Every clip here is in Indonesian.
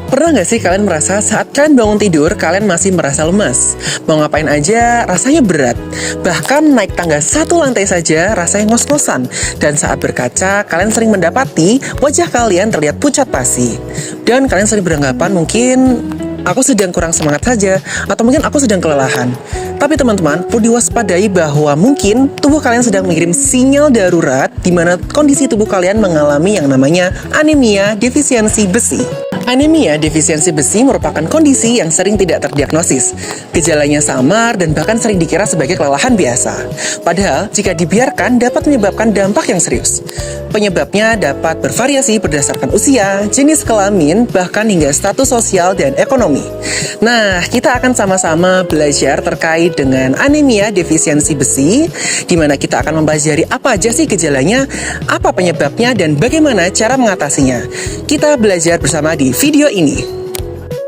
Pernah nggak sih kalian merasa saat kalian bangun tidur, kalian masih merasa lemas? Mau ngapain aja, rasanya berat. Bahkan naik tangga 1 lantai saja, rasanya ngos-ngosan. Dan saat berkaca, kalian sering mendapati wajah kalian terlihat pucat pasi. Dan kalian sering beranggapan mungkin aku sedang kurang semangat saja, atau mungkin aku sedang kelelahan. Tapi teman-teman, perlu diwaspadai bahwa mungkin tubuh kalian sedang mengirim sinyal darurat di mana kondisi tubuh kalian mengalami yang namanya anemia defisiensi besi. Anemia defisiensi besi merupakan kondisi yang sering tidak terdiagnosis. Gejalanya samar dan bahkan sering dikira sebagai kelelahan biasa. Padahal, jika dibiarkan dapat menyebabkan dampak yang serius. Penyebabnya dapat bervariasi berdasarkan usia, jenis kelamin, bahkan hingga status sosial dan ekonomi. Nah, kita akan sama-sama belajar terkait dengan anemia defisiensi besi, di mana kita akan mempelajari apa aja sih gejalanya, apa penyebabnya, dan bagaimana cara mengatasinya. Kita belajar bersama di video ini.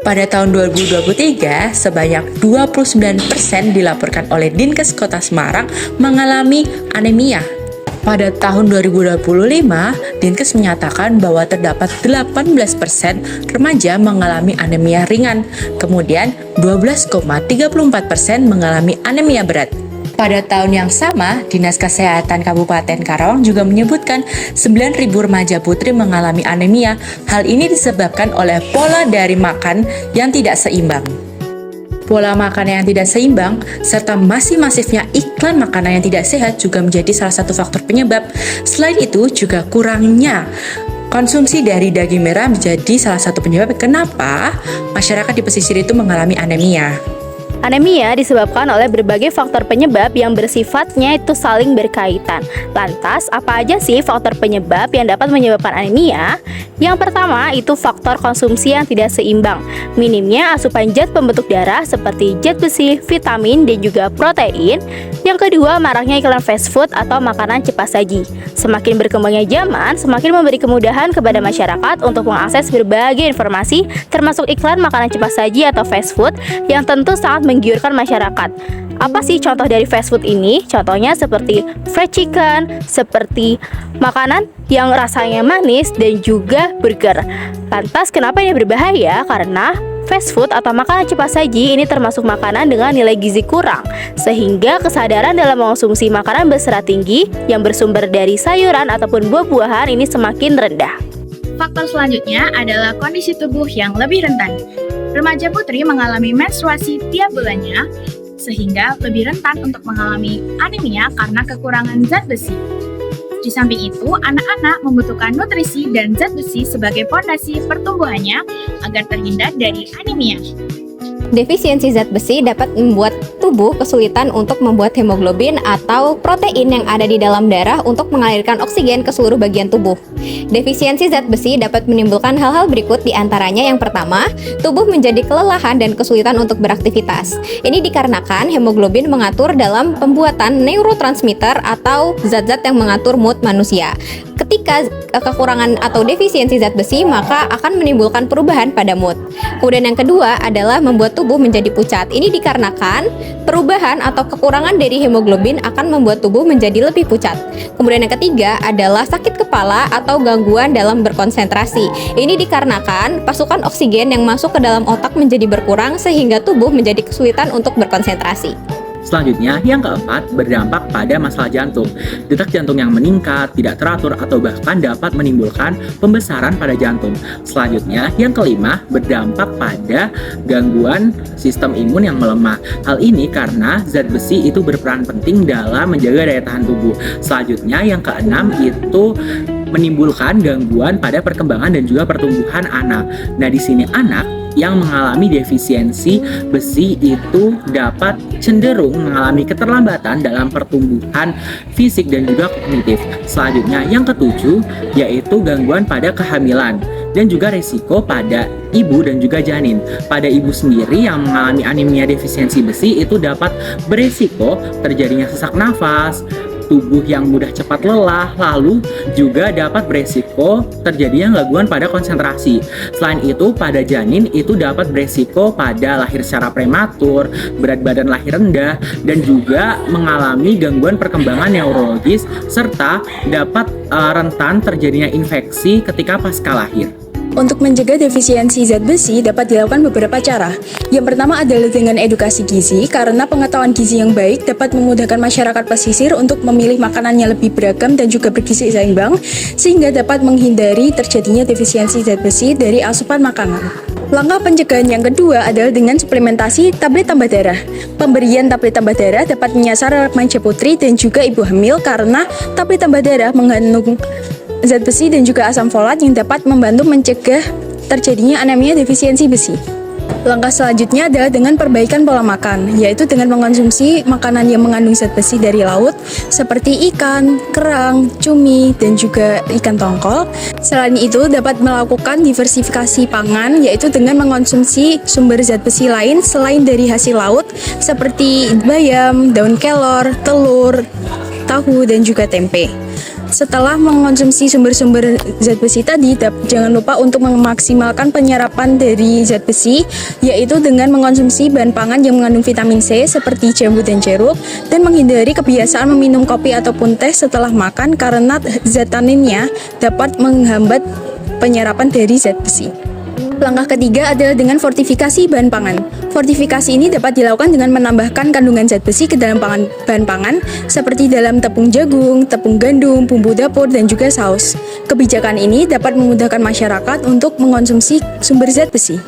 Pada tahun 2023, sebanyak 29% dilaporkan oleh Dinkes Kota Semarang mengalami anemia. Pada tahun 2025, Dinkes menyatakan bahwa terdapat 18% remaja mengalami anemia ringan, kemudian 12,34% mengalami anemia berat. Pada tahun yang sama, Dinas Kesehatan Kabupaten Karawang juga menyebutkan 9.000 remaja putri mengalami anemia. Hal ini disebabkan oleh pola dari makan yang tidak seimbang. Pola makan yang tidak seimbang, serta masifnya iklan makanan yang tidak sehat juga menjadi salah satu faktor penyebab. Selain itu, juga kurangnya konsumsi dari daging merah menjadi salah satu penyebab kenapa masyarakat di pesisir itu mengalami anemia. Anemia disebabkan oleh berbagai faktor penyebab yang bersifatnya itu saling berkaitan. Lantas, apa aja sih faktor penyebab yang dapat menyebabkan anemia? Yang pertama itu faktor konsumsi yang tidak seimbang. Minimnya asupan zat pembentuk darah seperti zat besi, vitamin, dan juga protein. Yang kedua, maraknya iklan fast food atau makanan cepat saji. Semakin berkembangnya zaman, semakin memberi kemudahan kepada masyarakat untuk mengakses berbagai informasi, termasuk iklan makanan cepat saji atau fast food yang tentu sangat menggiurkan masyarakat. Apa sih contoh dari fast food ini? Contohnya seperti fried chicken, seperti makanan yang rasanya manis, dan juga burger. Lantas kenapa ini berbahaya? Karena fast food atau makanan cepat saji ini termasuk makanan dengan nilai gizi kurang, sehingga kesadaran dalam mengonsumsi makanan berserat tinggi yang bersumber dari sayuran ataupun buah-buahan ini semakin rendah. Faktor selanjutnya adalah kondisi tubuh yang lebih rentan. Remaja putri mengalami menstruasi tiap bulannya, sehingga lebih rentan untuk mengalami anemia karena kekurangan zat besi. Di samping itu, anak-anak membutuhkan nutrisi dan zat besi sebagai fondasi pertumbuhannya agar terhindar dari anemia. Defisiensi zat besi dapat membuat tubuh kesulitan untuk membuat hemoglobin atau protein yang ada di dalam darah untuk mengalirkan oksigen ke seluruh bagian tubuh. Defisiensi zat besi dapat menimbulkan hal-hal berikut, di antaranya yang pertama, tubuh menjadi kelelahan dan kesulitan untuk beraktivitas. Ini dikarenakan hemoglobin mengatur dalam pembuatan neurotransmitter atau zat-zat yang mengatur mood manusia. Ketika kekurangan atau defisiensi zat besi, maka akan menimbulkan perubahan pada mood. Kemudian yang kedua adalah membuat tubuh menjadi pucat. Ini dikarenakan perubahan atau kekurangan dari hemoglobin akan membuat tubuh menjadi lebih pucat. Kemudian yang ketiga adalah sakit kepala atau gangguan dalam berkonsentrasi. Ini dikarenakan pasukan oksigen yang masuk ke dalam otak menjadi berkurang sehingga tubuh menjadi kesulitan untuk berkonsentrasi. Selanjutnya, yang keempat, berdampak pada masalah jantung. Detak jantung yang meningkat, tidak teratur, atau bahkan dapat menimbulkan pembesaran pada jantung. Selanjutnya, yang kelima, berdampak pada gangguan sistem imun yang melemah. Hal ini karena zat besi itu berperan penting dalam menjaga daya tahan tubuh. Selanjutnya, yang keenam itu menimbulkan gangguan pada perkembangan dan juga pertumbuhan anak. Nah, di sini anak yang mengalami defisiensi besi itu dapat cenderung mengalami keterlambatan dalam pertumbuhan fisik dan juga kognitif. Selanjutnya, yang ketujuh, yaitu gangguan pada kehamilan dan juga risiko pada ibu dan juga janin. Pada ibu sendiri yang mengalami anemia defisiensi besi itu dapat berisiko terjadinya sesak nafas, tubuh yang mudah cepat lelah, lalu juga dapat beresiko terjadinya gangguan pada konsentrasi. Selain itu, pada janin itu dapat beresiko pada lahir secara prematur, berat badan lahir rendah, dan juga mengalami gangguan perkembangan neurologis, serta dapat rentan terjadinya infeksi ketika pasca lahir. Untuk mencegah defisiensi zat besi dapat dilakukan beberapa cara. Yang pertama adalah dengan edukasi gizi, karena pengetahuan gizi yang baik dapat memudahkan masyarakat pesisir untuk memilih makanan yang lebih beragam dan juga bergizi seimbang, sehingga dapat menghindari terjadinya defisiensi zat besi dari asupan makanan. Langkah pencegahan yang kedua adalah dengan suplementasi tablet tambah darah. Pemberian tablet tambah darah dapat menyasar remaja putri dan juga ibu hamil karena tablet tambah darah mengandung zat besi dan juga asam folat yang dapat membantu mencegah terjadinya anemia defisiensi besi. Langkah selanjutnya adalah dengan perbaikan pola makan, yaitu dengan mengonsumsi makanan yang mengandung zat besi dari laut seperti ikan, kerang, cumi, dan juga ikan tongkol. Selain itu, dapat melakukan diversifikasi pangan, yaitu dengan mengonsumsi sumber zat besi lain selain dari hasil laut seperti bayam, daun kelor, telur, tahu, dan juga tempe. Setelah mengonsumsi sumber-sumber zat besi tadi, jangan lupa untuk memaksimalkan penyerapan dari zat besi, yaitu dengan mengonsumsi bahan pangan yang mengandung vitamin C seperti jambu dan jeruk, dan menghindari kebiasaan meminum kopi ataupun teh setelah makan karena zat taninnya dapat menghambat penyerapan dari zat besi. Langkah ketiga adalah dengan fortifikasi bahan pangan. Fortifikasi ini dapat dilakukan dengan menambahkan kandungan zat besi ke dalam bahan pangan seperti dalam tepung jagung, tepung gandum, bumbu dapur, dan juga saus. Kebijakan ini dapat memudahkan masyarakat untuk mengonsumsi sumber zat besi.